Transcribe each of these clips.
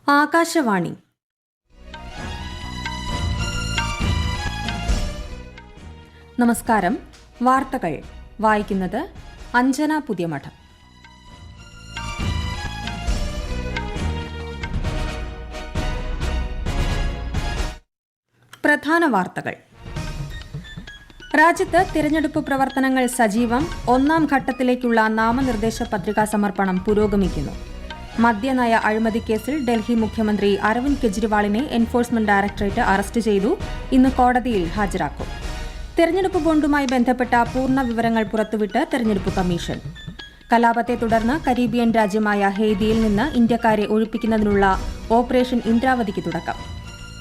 ആകാശവാണി. നമസ്കാരം. വാർത്തകൾ വായിക്കുന്നത് അഞ്ജന പുതിയമഠം. പ്രധാന വാർത്തകൾ. രാജ്യത്ത് തിരഞ്ഞെടുപ്പ് പ്രവർത്തനങ്ങൾ സജീവം. ഒന്നാം ഘട്ടത്തിലേക്കുള്ള നാമനിർദ്ദേശ പത്രികാ സമർപ്പണം പുരോഗമിക്കുന്നു. മദ്യനയ അഴിമതി കേസിൽ ഡൽഹി മുഖ്യമന്ത്രി അരവിന്ദ് കെജ്രിവാളിനെ എൻഫോഴ്സ്മെന്റ് ഡയറക്ടറേറ്റ് അറസ്റ്റ് ചെയ്തു. ഇന്ന് കോടതിയിൽ ഹാജരാക്കും. തെരഞ്ഞെടുപ്പ് ബോണ്ടുമായി ബന്ധപ്പെട്ട പൂർണ്ണ വിവരങ്ങൾ പുറത്തുവിട്ട് തെരഞ്ഞെടുപ്പ് കമ്മീഷൻ. കലാപത്തെ തുടർന്ന് കരീബിയൻ രാജ്യമായ ഹെയ്തിയിൽ നിന്ന് ഇന്ത്യക്കാരെ ഒഴിപ്പിക്കുന്നതിനുള്ള ഓപ്പറേഷൻ ഇന്ദ്രാവതിക്ക് തുടക്കം.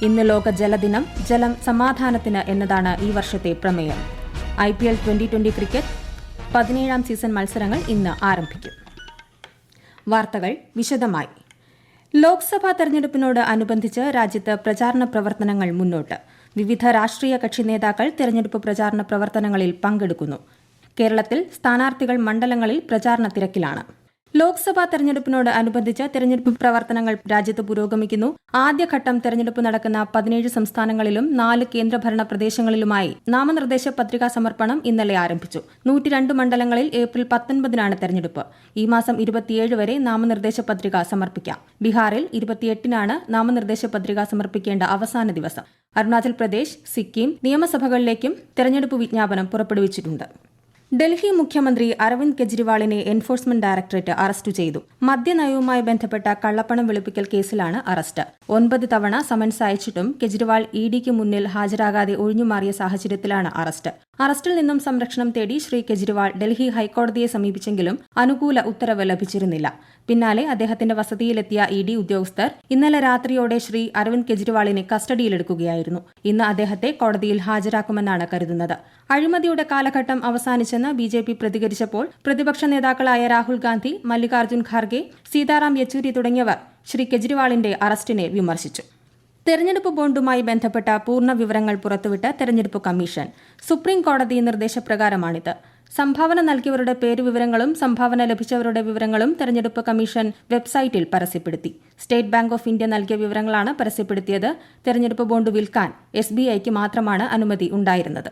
ഇന്ന് ലോക ജലദിനം. ജലം സമാധാനത്തിന് എന്നതാണ് ഈ വർഷത്തെ പ്രമേയം. IPL 2020 ക്രിക്കറ്റ് 17ാം സീസൺ മത്സരങ്ങൾ ഇന്ന് ആരംഭിക്കും. വാർത്തകൾ വിശദമായി. ലോക്സഭാ തെരഞ്ഞെടുപ്പിനോട് അനുബന്ധിച്ച് രാജ്യത്ത് പ്രചാരണ പ്രവർത്തനങ്ങൾ മുന്നോട്ട്. വിവിധ രാഷ്ട്രീയ കക്ഷി നേതാക്കൾ തെരഞ്ഞെടുപ്പ് പ്രചാരണ പ്രവർത്തനങ്ങളിൽ പങ്കെടുക്കുന്നു. കേരളത്തിൽ സ്ഥാനാർത്ഥികൾ മണ്ഡലങ്ങളിൽ പ്രചാരണ തിരക്കിലാണ്. ലോക്സഭാ തെരഞ്ഞെടുപ്പിനോട് അനുബന്ധിച്ച് തെരഞ്ഞെടുപ്പ് പ്രവർത്തനങ്ങൾ രാജ്യത്ത് പുരോഗമിക്കുന്നു. ആദ്യഘട്ടം തെരഞ്ഞെടുപ്പ് നടക്കുന്ന 17 സംസ്ഥാനങ്ങളിലും 4 കേന്ദ്രഭരണ പ്രദേശങ്ങളിലുമായി നാമനിർദ്ദേശ പത്രികാ സമർപ്പണം ഇന്നലെ ആരംഭിച്ചു. 102 മണ്ഡലങ്ങളിൽ ഏപ്രിൽ 19-നാണ് തെരഞ്ഞെടുപ്പ്. ഈ മാസം 27 വരെ നാമനിർദ്ദേശ പത്രിക സമർപ്പിക്കാം. ബീഹാറിൽ 28-നാണ് നാമനിർദ്ദേശ പത്രിക സമർപ്പിക്കേണ്ട അവസാന ദിവസം. അരുണാചൽ പ്രദേശ്, സിക്കിം നിയമസഭകളിലേക്കും തെരഞ്ഞെടുപ്പ് വിജ്ഞാപനം പുറപ്പെടുവിച്ചിട്ടുണ്ട്. ഡൽഹി മുഖ്യമന്ത്രി അരവിന്ദ് കെജ്രിവാളിനെ എൻഫോഴ്സ്മെന്റ് ഡയറക്ടറേറ്റ് അറസ്റ്റ് ചെയ്തു. മദ്യനയവുമായി ബന്ധപ്പെട്ട കള്ളപ്പണം വെളുപ്പിക്കൽ കേസിലാണ് അറസ്റ്റ്. 9 തവണ സമൻസ് അയച്ചിട്ടും കെജ്രിവാൾ EDക്ക് മുന്നിൽ ഹാജരാകാതെ ഒഴിഞ്ഞുമാറിയ സാഹചര്യത്തിലാണ് അറസ്റ്റ്. അറസ്റ്റിൽ നിന്നും സംരക്ഷണം തേടി ശ്രീ കെജ്രിവാൾ ഡൽഹി ഹൈക്കോടതിയെ സമീപിച്ചെങ്കിലും അനുകൂല ഉത്തരവ് ലഭിച്ചിരുന്നില്ല. പിന്നാലെ അദ്ദേഹത്തിന്റെ വസതിയിലെത്തിയ ED ഉദ്യോഗസ്ഥർ ഇന്നലെ രാത്രിയോടെ ശ്രീ അരവിന്ദ് കെജ്രിവാളിനെ കസ്റ്റഡിയിലെടുക്കുകയായിരുന്നു. ഇന്ന് അദ്ദേഹത്തെ കോടതിയിൽ ഹാജരാക്കുമെന്നാണ് കരുതുന്നത്. അഴിമതിയുടെ കാലഘട്ടം അവസാനിച്ചെന്ന് BJP പ്രതികരിച്ചപ്പോൾ പ്രതിപക്ഷ നേതാക്കളായ രാഹുൽ ഗാന്ധി, മല്ലികാർജ്ജുൻ ഖാർഗെ, സീതാറാം യെച്ചൂരി തുടങ്ങിയവർ ശ്രീ കെജ്രിവാളിന്റെ അറസ്റ്റിനെ വിമർശിച്ചു. തെരഞ്ഞെടുപ്പ് ബോണ്ടുമായി ബന്ധപ്പെട്ട പൂർണ്ണ വിവരങ്ങൾ പുറത്തുവിട്ട് തെരഞ്ഞെടുപ്പ് കമ്മീഷൻ. സുപ്രീം കോടതി നിർദ്ദേശപ്രകാരമാണിത്. സംഭാവന നൽകിയവരുടെ പേരുവിവരങ്ങളും സംഭാവന ലഭിച്ചവരുടെ വിവരങ്ങളും തെരഞ്ഞെടുപ്പ് കമ്മീഷൻ വെബ്സൈറ്റിൽ പരസ്യപ്പെടുത്തി. സ്റ്റേറ്റ് ബാങ്ക് ഓഫ് ഇന്ത്യ നൽകിയ വിവരങ്ങളാണ് പരസ്യപ്പെടുത്തിയത്. തെരഞ്ഞെടുപ്പ് ബോണ്ട് വിൽക്കാൻ SBIക്ക് മാത്രമാണ് അനുമതി ഉണ്ടായിരുന്നത്.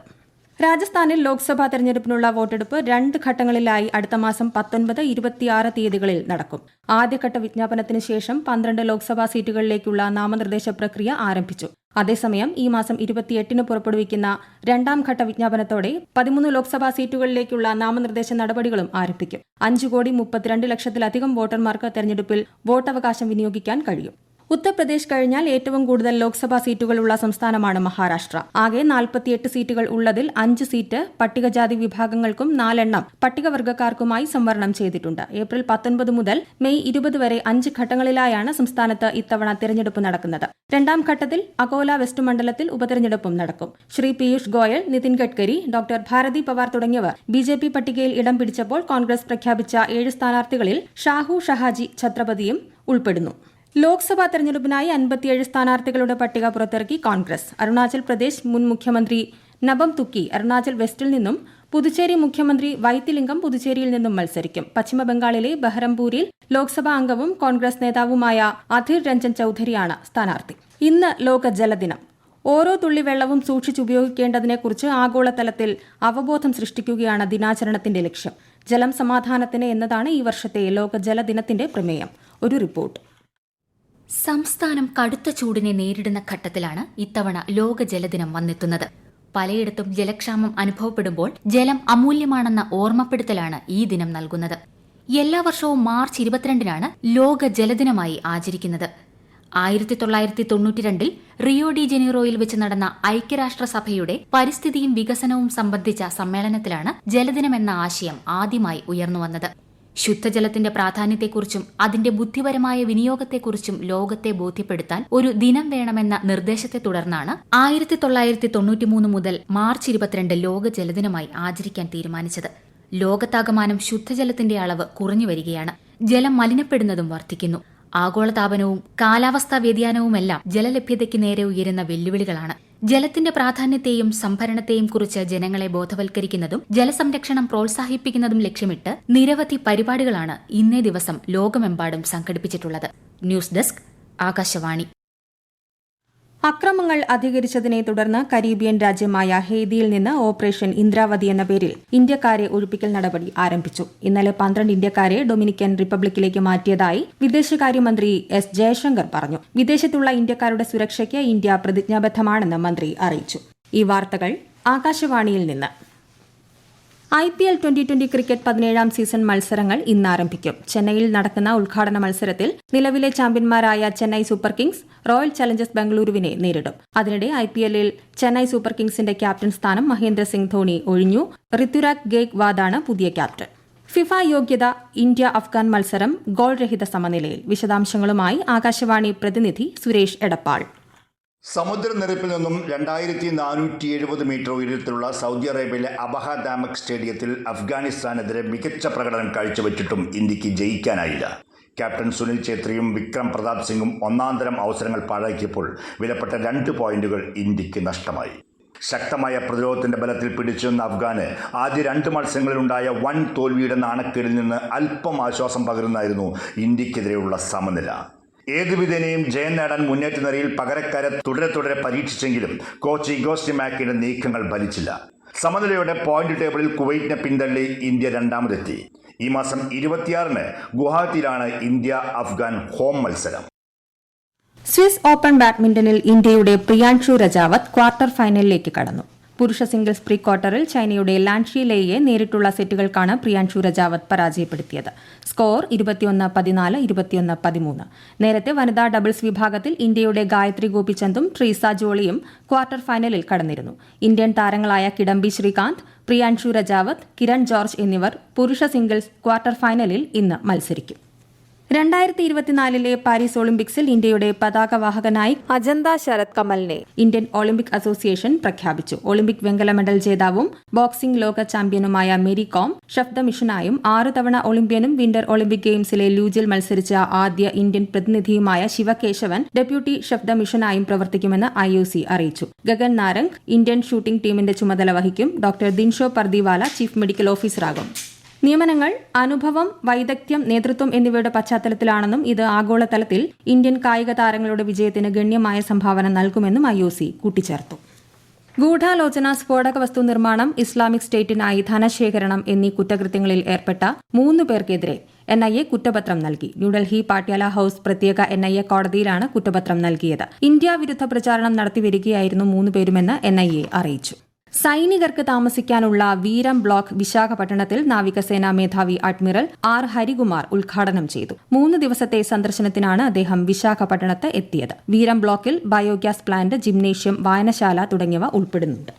രാജസ്ഥാനിൽ ലോക്സഭാ തെരഞ്ഞെടുപ്പിനുള്ള വോട്ടെടുപ്പ് 2 ഘട്ടങ്ങളിലായി അടുത്ത മാസം 19, 26 തീയതികളിൽ നടക്കും. ആദ്യഘട്ട വിജ്ഞാപനത്തിന് ശേഷം 12 ലോക്സഭാ സീറ്റുകളിലേക്കുള്ള നാമനിർദ്ദേശ പ്രക്രിയ ആരംഭിച്ചു. അതേസമയം ഈ മാസം 28-ന് പുറപ്പെടുവിക്കുന്ന 2ാം ഘട്ട വിജ്ഞാപനത്തോടെ 13 ലോക്സഭാ സീറ്റുകളിലേക്കുള്ള നാമനിർദ്ദേശ നടപടികളും ആരംഭിക്കും. 5,32,00,000-ലധികം വോട്ടർമാർക്ക് തെരഞ്ഞെടുപ്പിൽ വോട്ടവകാശം വിനിയോഗിക്കാൻ കഴിയും. ഉത്തർപ്രദേശ് കഴിഞ്ഞാൽ ഏറ്റവും കൂടുതൽ ലോക്സഭാ സീറ്റുകളുള്ള സംസ്ഥാനമാണ് മഹാരാഷ്ട്ര. ആകെ 48 സീറ്റുകൾ ഉള്ളതിൽ 5 സീറ്റ് പട്ടികജാതി വിഭാഗങ്ങൾക്കും 4 എണ്ണം പട്ടികവർഗ്ഗക്കാർക്കുമായി സംവരണം ചെയ്തിട്ടുണ്ട്. ഏപ്രിൽ 19 മുതൽ മെയ് 20 വരെ 5 ഘട്ടങ്ങളിലായാണ് സംസ്ഥാനത്ത് ഇത്തവണ തെരഞ്ഞെടുപ്പ് നടക്കുന്നത്. 2ാം ഘട്ടത്തിൽ അകോല വെസ്റ്റ് മണ്ഡലത്തിൽ ഉപതെരഞ്ഞെടുപ്പും നടക്കും. ശ്രീ പീയൂഷ് ഗോയൽ, നിതിൻ ഗഡ്കരി, ഡോക്ടർ ഭാരതി പവാർ തുടങ്ങിയവർ BJP പട്ടികയിൽ ഇടം പിടിച്ചപ്പോൾ കോൺഗ്രസ് പ്രഖ്യാപിച്ച 7 സ്ഥാനാർത്ഥികളിൽ ഷാഹു ഷഹാജി ഛത്രപതിയും ഉൾപ്പെടുന്നു. ലോക്സഭാ തെരഞ്ഞെടുപ്പിനായി 57 സ്ഥാനാർത്ഥികളുടെ പട്ടിക പുറത്തിറക്കി കോൺഗ്രസ്. അരുണാചൽ പ്രദേശ് മുൻ മുഖ്യമന്ത്രി നബം തുക്കി അരുണാചൽ വെസ്റ്റിൽ നിന്നും, പുതുച്ചേരി മുഖ്യമന്ത്രി വൈത്തിലിംഗം പുതുച്ചേരിയിൽ നിന്നും മത്സരിക്കും. പശ്ചിമബംഗാളിലെ ബഹ്റംപൂരിൽ ലോക്സഭാ അംഗവും കോൺഗ്രസ് നേതാവുമായ അധീർ രഞ്ജൻ ചൌധരിയാണ് സ്ഥാനാർത്ഥി. ഇന്ന് ലോക ജലദിനം. ഓരോ തുള്ളി വെള്ളവും സൂക്ഷിച്ചുപയോഗിക്കേണ്ടതിനെക്കുറിച്ച് ആഗോളതലത്തിൽ അവബോധം സൃഷ്ടിക്കുകയാണ് ദിനാചരണത്തിന്റെ ലക്ഷ്യം. ജലം സമാധാനത്തിന് എന്നതാണ് ഈ വർഷത്തെ ലോക ജലദിനത്തിന്റെ പ്രമേയം. ഒരു റിപ്പോർട്ട്. സംസ്ഥാനം കടുത്ത ചൂടിനെ നേരിടുന്ന ഘട്ടത്തിലാണ് ഇത്തവണ ലോക ജലദിനം വന്നെത്തുന്നത്. പലയിടത്തും ജലക്ഷാമം അനുഭവപ്പെടുമ്പോൾ ജലം അമൂല്യമാണെന്ന ഓർമ്മപ്പെടുത്തലാണ് ഈ ദിനം നൽകുന്നത്. എല്ലാ വർഷവും മാർച്ച് 22-നാണ് ലോക ജലദിനമായി ആചരിക്കുന്നത്. 1992 റിയോ ഡി ജനീറോയിൽ വെച്ച് നടന്ന ഐക്യരാഷ്ട്രസഭയുടെ പരിസ്ഥിതിയും വികസനവും സംബന്ധിച്ച സമ്മേളനത്തിലാണ് ജലദിനമെന്ന ആശയം ആദ്യമായി ഉയർന്നുവന്നത്. ശുദ്ധജലത്തിന്റെ പ്രാധാന്യത്തെക്കുറിച്ചും അതിന്റെ ബുദ്ധിപരമായ വിനിയോഗത്തെക്കുറിച്ചും ലോകത്തെ ബോധ്യപ്പെടുത്താൻ ഒരു ദിനം വേണമെന്ന നിർദ്ദേശത്തെ തുടർന്നാണ് 1993 മുതൽ മാർച്ച് 22 ലോക ജലദിനമായി ആചരിക്കാൻ തീരുമാനിച്ചത്. ലോകത്താകമാനം ശുദ്ധജലത്തിന്റെ അളവ് കുറഞ്ഞുവരികയാണ്. ജലം മലിനപ്പെടുന്നതും വർദ്ധിക്കുന്നു. ആഗോളതാപനവും കാലാവസ്ഥാ വ്യതിയാനവുമെല്ലാം ജലലഭ്യതയ്ക്ക് നേരെ ഉയരുന്ന വെല്ലുവിളികളാണ്. ജലത്തിന്റെ പ്രാധാന്യത്തെയും സംഭരണത്തെയും കുറിച്ച് ജനങ്ങളെ ബോധവൽക്കരിക്കുന്നതും ജലസംരക്ഷണം പ്രോത്സാഹിപ്പിക്കുന്നതും ലക്ഷ്യമിട്ട് നിരവധി പരിപാടികളാണ് ഇന്നേ ദിവസം ലോകമെമ്പാടും സംഘടിപ്പിച്ചിട്ടുള്ളത്. News desk, Akashvani. അക്രമങ്ങൾ അധികരിച്ചതിനെ തുടർന്ന് കരീബിയൻ രാജ്യമായ ഹെയ്തിയിൽ നിന്ന് ഓപ്പറേഷൻ ഇന്ദ്രാവതി എന്ന പേരിൽ ഇന്ത്യക്കാരെ ഒഴിപ്പിക്കൽ നടപടി ആരംഭിച്ചു. ഇന്നലെ 12 ഇന്ത്യക്കാരെ ഡൊമിനിക്കൻ റിപ്പബ്ലിക്കിലേക്ക് മാറ്റിയതായി വിദേശകാര്യമന്ത്രി എസ് ജയശങ്കർ പറഞ്ഞു. വിദേശത്തുള്ള ഇന്ത്യക്കാരുടെ സുരക്ഷയ്ക്ക് ഇന്ത്യ പ്രതിജ്ഞാബദ്ധമാണെന്ന് മന്ത്രി അറിയിച്ചു. ഈ വാർത്തകൾ ആകാശവാണിയിൽ നിന്ന്. IPL 2020 ക്രിക്കറ്റ് 17ാം സീസൺ മത്സരങ്ങൾ ഇന്ന് ആരംഭിക്കും. ചെന്നൈയിൽ നടക്കുന്ന ഉദ്ഘാടന മത്സരത്തിൽ നിലവിലെ ചാമ്പ്യന്മാരായ Chennai super kings royal challengers ബംഗളൂരുവിനെ നേരിടും. അതിനിടെ IPLൽ ചെന്നൈ സൂപ്പർ കിങ്സിന്റെ ക്യാപ്റ്റൻ സ്ഥാനം മഹേന്ദ്ര സിംഗ് ധോണി ഒഴിഞ്ഞു. ഋതുരാജ് ഗേക്വാദാണ് പുതിയ ക്യാപ്റ്റൻ. ഫിഫ യോഗ്യത ഇന്ത്യ അഫ്ഗാൻ മത്സരം ഗോൾ രഹിത സമനിലയിൽ. വിശദാംശങ്ങളുമായി ആകാശവാണി പ്രതിനിധി സുരേഷ് എടപ്പാൾ. സമുദ്രനിരപ്പിൽ നിന്നും 2470 മീറ്റർ ഉയരത്തിലുള്ള സൗദി അറേബ്യയിലെ അബഹ ദാമക് സ്റ്റേഡിയത്തിൽ അഫ്ഗാനിസ്ഥാനെതിരെ മികച്ച പ്രകടനം കാഴ്ചവെച്ചിട്ടും ഇന്ത്യക്ക് ജയിക്കാനായില്ല. ക്യാപ്റ്റൻ സുനിൽ ഛേത്രിയും വിക്രം പ്രതാപ് സിംഗും ഒന്നാന്തരം അവസരങ്ങൾ പാഴാക്കിയപ്പോൾ വിലപ്പെട്ട 2 പോയിന്റുകൾ ഇന്ത്യക്ക് നഷ്ടമായി. ശക്തമായ പ്രതിരോധത്തിന്റെ ബലത്തിൽ പിടിച്ചുനിന്ന അഫ്ഗാന് ആദ്യ 2 മത്സരങ്ങളിലുണ്ടായ വൻ തോൽവിയുടെ നാണക്കേടിൽ നിന്ന് അല്പം ആശ്വാസം പകരുന്നതായിരുന്നു ഇന്ത്യക്കെതിരെയുള്ള സമനില. ഏതു വിധേനയും ജയം നേടാൻ മുന്നേറ്റ നിരയിൽ പകരക്കാരെ തുടരെ പരീക്ഷിച്ചെങ്കിലും കോച്ച് ഇഗോർ മാക്കിയുടെ നീക്കങ്ങൾ ഫലിച്ചില്ല. സമനിലയോടെ പോയിന്റ് ടേബിളിൽ കുവൈറ്റിനെ പിന്തള്ളി ഇന്ത്യ രണ്ടാമതെത്തി. ഈ മാസം 26-ന് ഗുവാഹത്തിയിലാണ് ഇന്ത്യ അഫ്ഗാൻ ഹോം മത്സരം. സ്വിസ് ഓപ്പൺ ബാഡ്മിന്റണിൽ ഇന്ത്യയുടെ പ്രിയാൻഷു രജാവത് ക്വാർട്ടർ ഫൈനലിലേക്ക് കടന്നു. പുരുഷ സിംഗിൾസ് പ്രീ ക്വാർട്ടറിൽ ചൈനയുടെ ലാൻഷി ലെയെ നേരിട്ടുള്ള സെറ്റുകൾക്കാണ് പ്രിയാൻഷു രജാവത് പരാജയപ്പെടുത്തിയത്. സ്കോർ 21-14, 21-13. നേരത്തെ വനിതാ ഡബിൾസ് വിഭാഗത്തിൽ ഇന്ത്യയുടെ ഗായത്രി ഗോപിചന്ദും ട്രീസ ജോളിയും ക്വാർട്ടർ ഫൈനലിൽ കടന്നിരുന്നു. ഇന്ത്യൻ താരങ്ങളായ കിഡംബി ശ്രീകാന്ത്, പ്രിയാൻഷു രജാവത്, കിരൺ ജോർജ് എന്നിവർ പുരുഷ സിംഗിൾസ് ക്വാർട്ടർ ഫൈനലിൽ ഇന്ന് മത്സരിക്കും. 2024 പാരീസ് ഒളിമ്പിക്സിൽ ഇന്ത്യയുടെ പതാകവാഹകനായി അജന്ത ശരത് കമലിനെ ഇന്ത്യൻ ഒളിമ്പിക് അസോസിയേഷൻ പ്രഖ്യാപിച്ചു. ഒളിമ്പിക് വെങ്കല മെഡൽ ജേതാവും ബോക്സിംഗ് ലോക ചാമ്പ്യനുമായ മേരി കോം ഷഫ് ദ മിഷനായും 6 തവണ ഒളിമ്പ്യനും വിന്റർ ഒളിമ്പിക് ഗെയിംസിലെ ലൂജിൽ മത്സരിച്ച ആദ്യ ഇന്ത്യൻ പ്രതിനിധിയുമായ ശിവകേശവൻ ഡെപ്യൂട്ടി ഷഫ് ദ മിഷനായും പ്രവർത്തിക്കുമെന്ന് IOC അറിയിച്ചു. ഗഗൻ നാരംഗ് ഇന്ത്യൻ ഷൂട്ടിംഗ് ടീമിന്റെ ചുമതല വഹിക്കും. Doctor Dinshaw Pardiwala chief medical ഓഫീസറാകും. നിയമനങ്ങൾ അനുഭവം, വൈദഗ്ധ്യം, നേതൃത്വം എന്നിവയുടെ പശ്ചാത്തലത്തിലാണെന്നും ഇത് ആഗോളതലത്തിൽ ഇന്ത്യൻ കായിക താരങ്ങളുടെ വിജയത്തിന് ഗണ്യമായ സംഭാവന നൽകുമെന്നും IOC കൂട്ടിച്ചേർത്തു. ഗൂഢാലോചന, സ്ഫോടക വസ്തു നിർമ്മാണം, ഇസ്ലാമിക് സ്റ്റേറ്റിനായി ധനശേഖരണം എന്നീ കുറ്റകൃത്യങ്ങളിൽ ഏർപ്പെട്ട 3 പേർക്കെതിരെ NIA കുറ്റപത്രം നൽകി. ന്യൂഡൽഹി പാട്യാല ഹൌസ് പ്രത്യേക NIA കോടതിയിലാണ് കുറ്റപത്രം നൽകിയത്. ഇന്ത്യ വിരുദ്ധ പ്രചാരണം നടത്തിവരികയായിരുന്നു 3 പേരുമെന്ന് NIA അറിയിച്ചു. സൈനികർക്ക് താമസിക്കാനുള്ള വീരം ബ്ലോക്ക് വിശാഖപട്ടണത്തിൽ നാവികസേനാ മേധാവി അഡ്മിറൽ R. ഹരികുമാർ ഉദ്ഘാടനം ചെയ്തു. 3 ദിവസത്തെ സന്ദർശനത്തിനാണ് അദ്ദേഹം വിശാഖപട്ടണത്ത് എത്തിയത്. വീരം ബ്ലോക്കിൽ ബയോഗ്യാസ് പ്ലാന്റ്, ജിംനേഷ്യം, വായനശാല തുടങ്ങിയവ ഉൾപ്പെടുന്നുണ്ട്.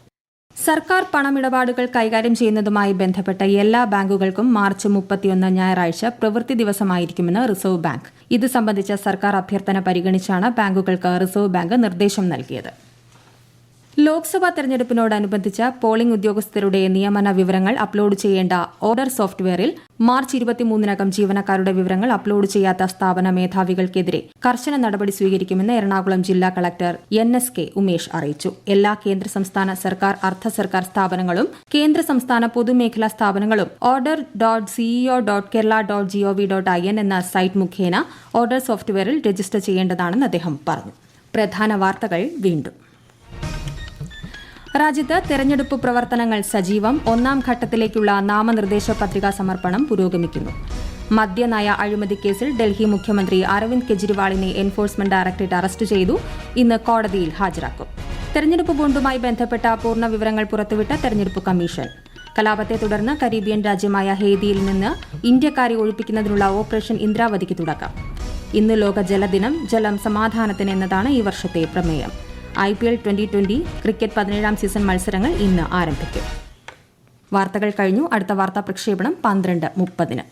സർക്കാർ പണമിടപാടുകൾ കൈകാര്യം ചെയ്യുന്നതുമായി ബന്ധപ്പെട്ട എല്ലാ ബാങ്കുകൾക്കും മാർച്ച് 31 ഞായറാഴ്ച പ്രവൃത്തി ദിവസമായിരിക്കുമെന്ന് റിസർവ് ബാങ്ക്. ഇത് സംബന്ധിച്ച സർക്കാർ അഭ്യർത്ഥന പരിഗണിച്ചാണ് ബാങ്കുകൾക്ക് റിസർവ് ബാങ്ക് നിർദ്ദേശം നൽകിയത്. ലോക്സഭാ തെരഞ്ഞെടുപ്പിനോടനുബന്ധിച്ച് പോളിംഗ് ഉദ്യോഗസ്ഥരുടെ നിയമന വിവരങ്ങൾ അപ്ലോഡ് ചെയ്യേണ്ട ഓർഡർ സോഫ്റ്റ്വെയറിൽ മാർച്ച് 23-നകം ജീവനക്കാരുടെ വിവരങ്ങൾ അപ്ലോഡ് ചെയ്യാത്ത സ്ഥാപന മേധാവികൾക്കെതിരെ കർശന നടപടി സ്വീകരിക്കുമെന്ന് എറണാകുളം ജില്ലാ കളക്ടർ NSK ഉമേഷ് അറിയിച്ചു. എല്ലാ കേന്ദ്ര സംസ്ഥാന സർക്കാർ, അർദ്ധ സർക്കാർ സ്ഥാപനങ്ങളും കേന്ദ്ര സംസ്ഥാന പൊതുമേഖലാ സ്ഥാപനങ്ങളും order.ceo.kerala.gov.in എന്ന സൈറ്റ് മുഖേന ഓർഡർ സോഫ്റ്റ്വെയറിൽ രജിസ്റ്റർ ചെയ്യേണ്ടതാണെന്ന് അദ്ദേഹം പറഞ്ഞു. പ്രധാന വാർത്തകൾ വീണ്ടും. രാജ്യത്ത് തെരഞ്ഞെടുപ്പ് പ്രവർത്തനങ്ങൾ സജീവം. 1ാം ഘട്ടത്തിലേക്കുള്ള നാമനിർദ്ദേശ പത്രികാ സമർപ്പണം പുരോഗമിക്കുന്നു. മദ്യനയ അഴിമതി കേസിൽ ഡൽഹി മുഖ്യമന്ത്രി അരവിന്ദ് കെജ്രിവാളിനെ എൻഫോഴ്സ്മെന്റ് ഡയറക്ടറേറ്റ് അറസ്റ്റ് ചെയ്തു. ഇന്ന് കോടതിയിൽ ഹാജരാക്കും. തെരഞ്ഞെടുപ്പ് ബോണ്ടുമായി ബന്ധപ്പെട്ട പൂർണ്ണ വിവരങ്ങൾ പുറത്തുവിട്ട തെരഞ്ഞെടുപ്പ് കമ്മീഷൻ. കലാപത്തെ തുടർന്ന് കരീബിയൻ രാജ്യമായ ഹെയ്തിയിൽ നിന്ന് ഇന്ത്യക്കാരെ ഒഴിപ്പിക്കുന്നതിനുള്ള ഓപ്പറേഷൻ ഇന്ദ്രാവതിക്ക് തുടക്കം. ഇന്ന് ലോക ജലദിനം. ജലം സമാധാനത്തിന് എന്നതാണ് ഈ വർഷത്തെ പ്രമേയം. IPL 2020 ക്രിക്കറ്റ് 17ാം സീസൺ മത്സരങ്ങൾ ഇന്ന് ആരംഭിക്കും. വാർത്തകൾ കഴിഞ്ഞു. അടുത്ത വാർത്താ പ്രക്ഷേപണം 12:30.